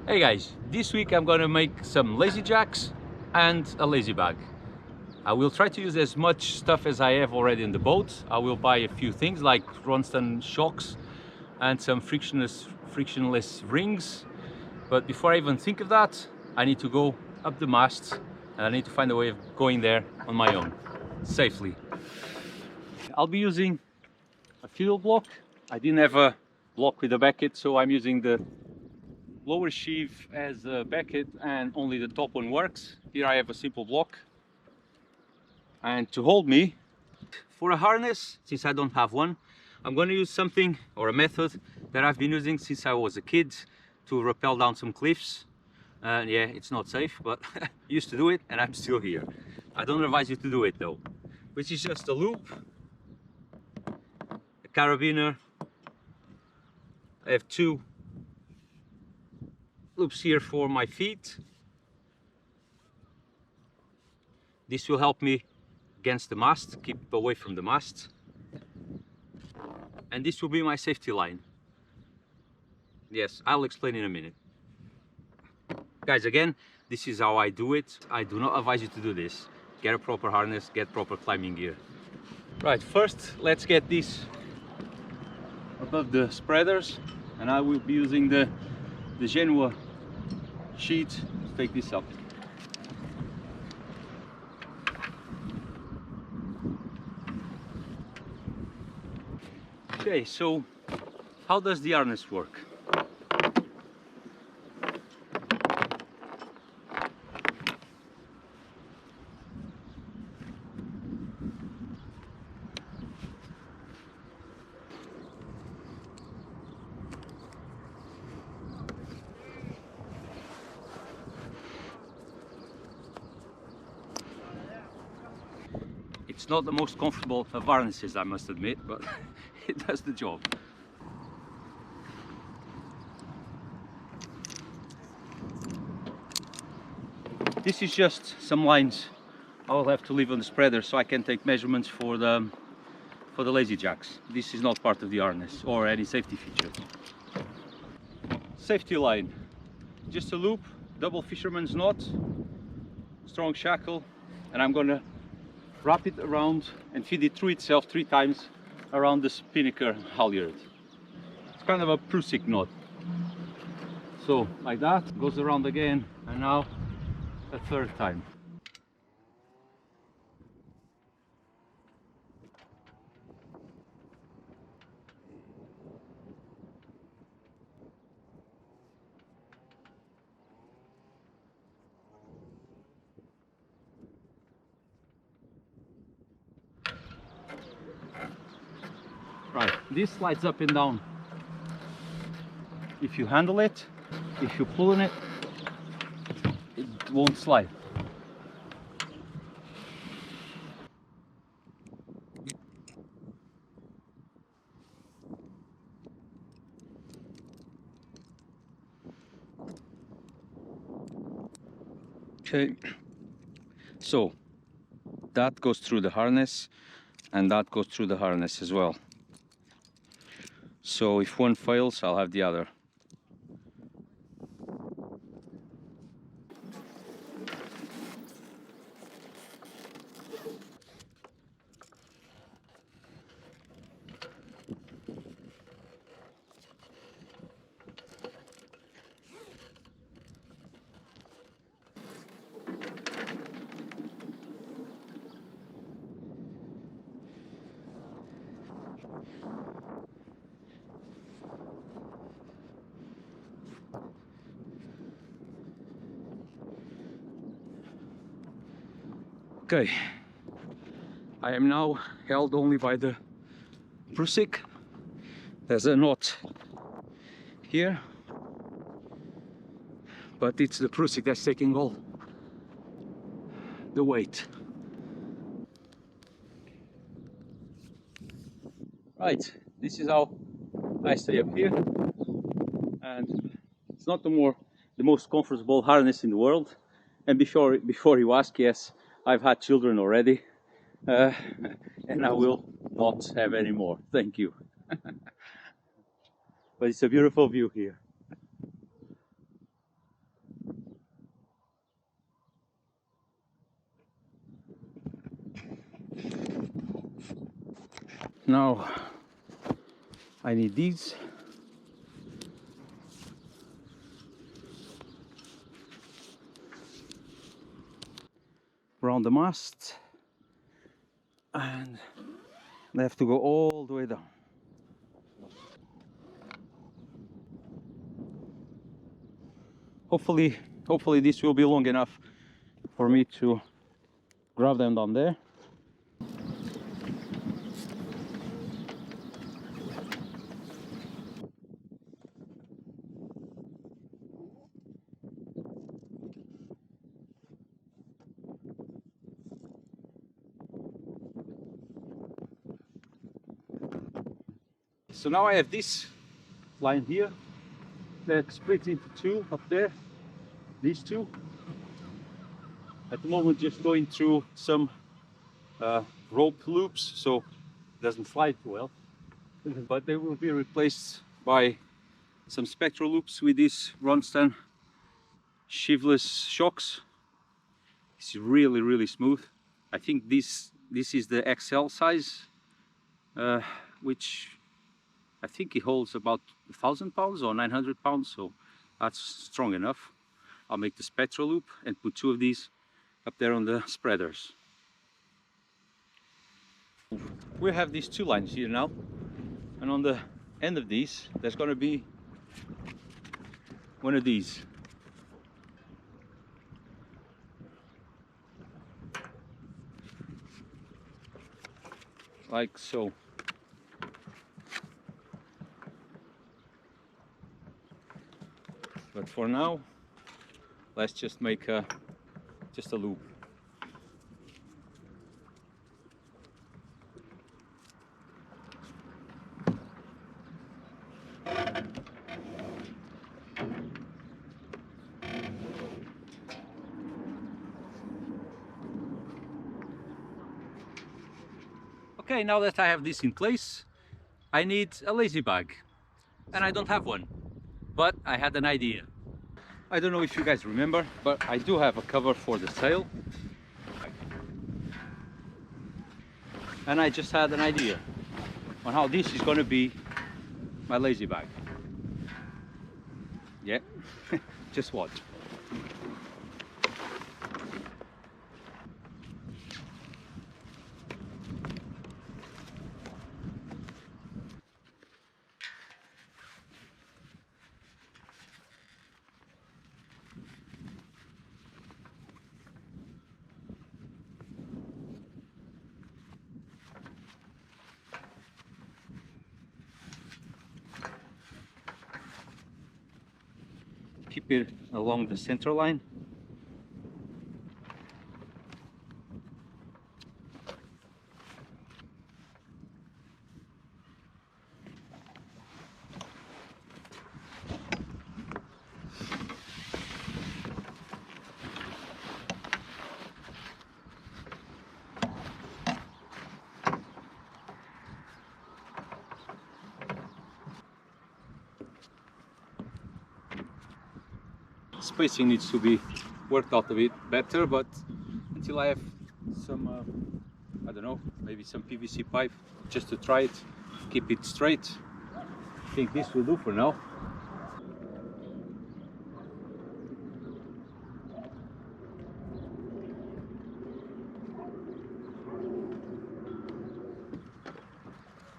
Hey guys, this week I'm gonna make some lazy jacks and a lazy bag. I will try to use as much stuff as I have already in the boat. I will buy a few things like Ronston shocks and some frictionless rings. But before I even think of that, I need to go up the mast and I need to find a way of going there on my own, safely. I'll be using a fuel block. I didn't have a block with a bucket, so I'm using the lower sheave as a bucket and only the top one works. Here I have a simple block. And to hold me, for a harness, since I don't have one, I'm going to use something or a method that I've been using since I was a kid to rappel down some cliffs. Yeah, it's not safe, but I used to do it and I'm still here. I don't advise you to do it though, which is just a loop, a carabiner. I have two loops here for my feet. This will help me against the mast, keep away from the mast. And this will be my safety line. Yes, I'll explain in a minute. Guys, again, this is how I do it. I do not advise you to do this. Get a proper harness, get proper climbing gear. Right, first let's get this above the spreaders, and I will be using the Genoa sheet to take this up. Okay, so how does the harness work? It's not the most comfortable of harnesses, I must admit, but it does the job. This is just some lines I will have to leave on the spreader so I can take measurements for the lazy jacks. This is not part of the harness or any safety feature. Safety line, just a loop, double fisherman's knot, strong shackle, and I'm gonna wrap it around and feed it through itself 3 times around the spinnaker halyard. It's kind of a Prusik knot. So like that, goes around again, and now a 3rd time. Right, this slides up and down. If you handle it, if you pull on it, it won't slide. Okay, so that goes through the harness and that goes through the harness as well. So if one fails, I'll have the other. Okay, I am now held only by the Prusik. There's a knot here, but it's the Prusik that's taking all the weight. Right, this is how I stay up here, and it's not the most comfortable harness in the world. And before you ask, yes, I've had children already, and I will not have any more. Thank you. But it's a beautiful view here. Now I need these. Around the mast, and they have to go all the way down. Hopefully this will be long enough for me to grab them down there. So now I have this line here that splits into two up there, these two. At the moment just going through some rope loops so it doesn't slide too well, but they will be replaced by some spectral loops with these Ronstan sheaveless shocks. It's really smooth. I think this is the XL size, which I think it holds about 1,000 pounds or 900 pounds, so that's strong enough. I'll make the spectral loop and put two of these up there on the spreaders. We have these two lines here now, and on the end of these there's going to be one of these. Like so. But for now, let's just make just a loop. Okay, now that I have this in place, I need a lazy bag, and I don't have one, but I had an idea. I don't know if you guys remember, but I do have a cover for the sail, and I just had an idea on how this is going to be my lazy bag. Yeah, just watch. Keep it along the center line. Spacing needs to be worked out a bit better, but until I have some, I don't know, maybe some PVC pipe just to try it, keep it straight, I think this will do for now.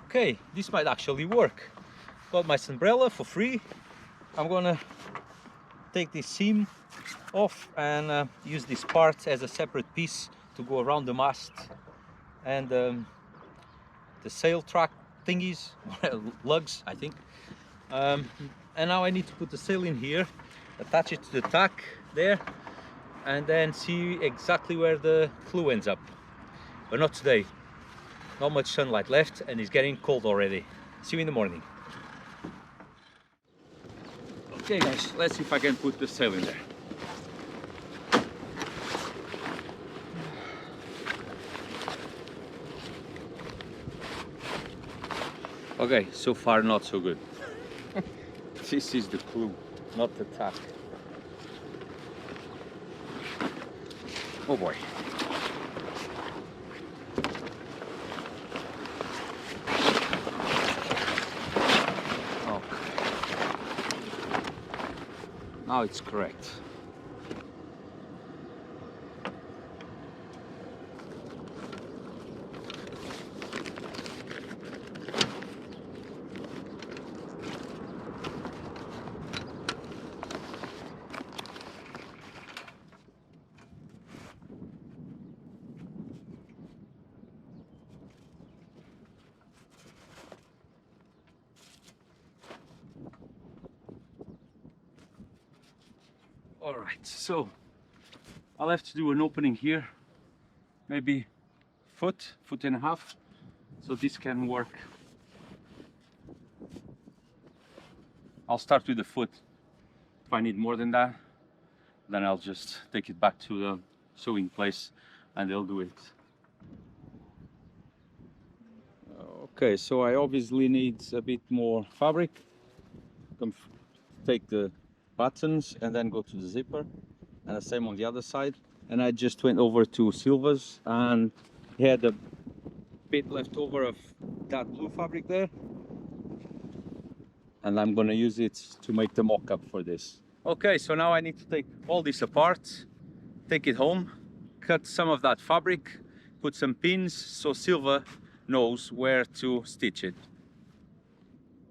Okay, this might actually work. Got my Sunbrella for free. I'm gonna take this seam off and use this part as a separate piece to go around the mast and the sail track thingies, lugs I think. And now I need to put the sail in here, attach it to the tack there, and then see exactly where the clue ends up. But not today, not much sunlight left and it's getting cold already. See you in the morning. Okay guys, let's see if I can put the sail in there. Okay, so far not so good. This is the clue, not the tack. Oh boy. Now it's correct. All right, so I'll have to do an opening here, maybe foot and a half, so this can work. I'll start with the foot. If I need more than that, then I'll just take it back to the sewing place and they'll do it. Okay, so I obviously need a bit more fabric. Take the buttons and then go to the zipper, and the same on the other side. And I just went over to Silva's and he had a bit left over of that blue fabric there, and I'm gonna use it to make the mock-up for this. Okay, so now I need to take all this apart, take it home, cut some of that fabric, put some pins so Silva knows where to stitch it.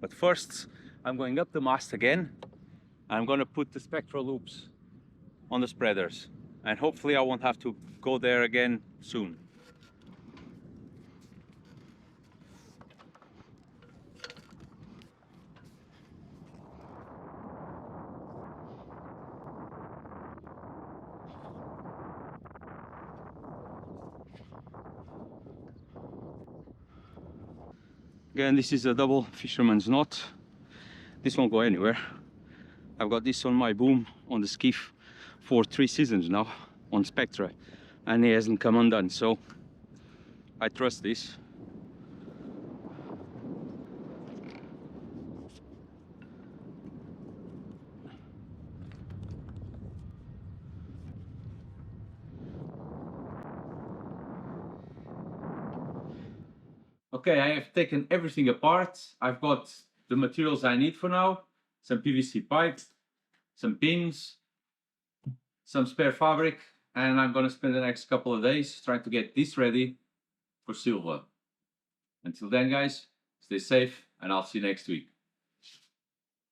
But first, I'm going up the mast again. I'm gonna put the spectral loops on the spreaders, and hopefully I won't have to go there again soon. Again, this is a double fisherman's knot. This won't go anywhere. I've got this on my boom on the skiff for 3 seasons now on Spectra, and it hasn't come undone, so I trust this. Okay, I have taken everything apart. I've got the materials I need for now. Some PVC pipe, some pins, some spare fabric, and I'm gonna spend the next couple of days trying to get this ready for Silva. Until then, guys, stay safe and I'll see you next week.